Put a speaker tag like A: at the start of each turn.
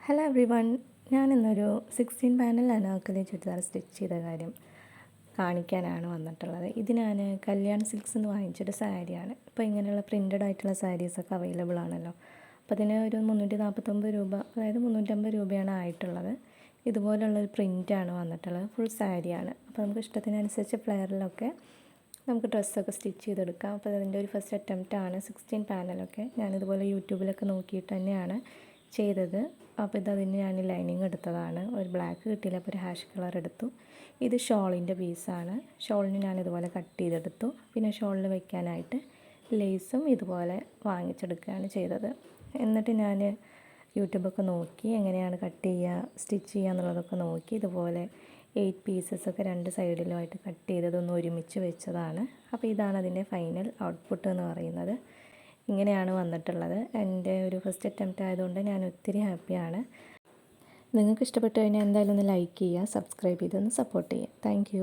A: Hello everyone. ഞാനിന്നൊരു 16 panel Anarkali churidar stitch ചെയ്ത കാര്യം കാണിക്കാനാണ് വന്നിട്ടുള്ളത്. ഇത് ഞാൻ കല്യാൺ സിൽക്സ് എന്ന് വാങ്ങിച്ചൊരു സാരിയാണ്. ഇപ്പോൾ ഇങ്ങനെയുള്ള പ്രിൻ്റഡ് ആയിട്ടുള്ള സാരീസൊക്കെ അവൈലബിൾ ആണല്ലോ. അപ്പോൾ അതിന് ഒരു 349 രൂപ, അതായത് 350 രൂപയാണ് ആയിട്ടുള്ളത്. ഇതുപോലുള്ളൊരു പ്രിൻ്റാണ് വന്നിട്ടുള്ളത്. ഫുൾ സാരിയാണ്. അപ്പോൾ നമുക്ക് ഇഷ്ടത്തിനനുസരിച്ച് ഫ്ലെയറിലൊക്കെ നമുക്ക് ഡ്രസ്സൊക്കെ സ്റ്റിച്ച് ചെയ്തെടുക്കാം. അപ്പോൾ അതിൻ്റെ ഒരു ഫസ്റ്റ് അറ്റംപ്റ്റാണ് 16 പാനലൊക്കെ. ഞാനിതുപോലെ യൂട്യൂബിലൊക്കെ നോക്കിയിട്ട് തന്നെയാണ് ചെയ്തത്. അപ്പോൾ അതിന് ഞാൻ ലൈനിങ് എടുത്തതാണ്. ഒരു ബ്ലാക്ക് കിട്ടിയില്ല, അപ്പോൾ ഒരു ഹാഷ് കളർ എടുത്തു. ഇത് ഷോളിൻ്റെ പീസാണ്. ഷോളിന് ഞാൻ ഇതുപോലെ കട്ട് ചെയ്തെടുത്തു. പിന്നെ ഷോളിൽ വയ്ക്കാനായിട്ട് ലേസും ഇതുപോലെ വാങ്ങിച്ചെടുക്കുകയാണ് ചെയ്തത്. എന്നിട്ട് ഞാൻ യൂട്യൂബൊക്കെ നോക്കി എങ്ങനെയാണ് കട്ട് ചെയ്യുക, സ്റ്റിച്ച് ചെയ്യുക എന്നുള്ളതൊക്കെ നോക്കി ഇതുപോലെ 8 പീസസൊക്കെ 2 സൈഡിലുമായിട്ട് കട്ട് ചെയ്തതൊന്ന് ഒരുമിച്ച് വെച്ചതാണ്. അപ്പോൾ ഇതാണ് അതിൻ്റെ ഫൈനൽ ഔട്ട്പുട്ട് എന്ന് പറയുന്നത്. ഇങ്ങനെയാണ് വന്നിട്ടുള്ളത്. എൻ്റെ ഒരു ഫസ്റ്റ് അറ്റംപ്റ്റ് ആയതുകൊണ്ട് ഞാൻ ഒത്തിരി ഹാപ്പിയാണ്. നിങ്ങൾക്ക് ഇഷ്ടപ്പെട്ടു കഴിഞ്ഞാൽ എന്തായാലും ഒന്ന് ലൈക്ക് ചെയ്യുക, സബ്സ്ക്രൈബ് ചെയ്തൊന്ന് സപ്പോർട്ട് ചെയ്യുക. താങ്ക്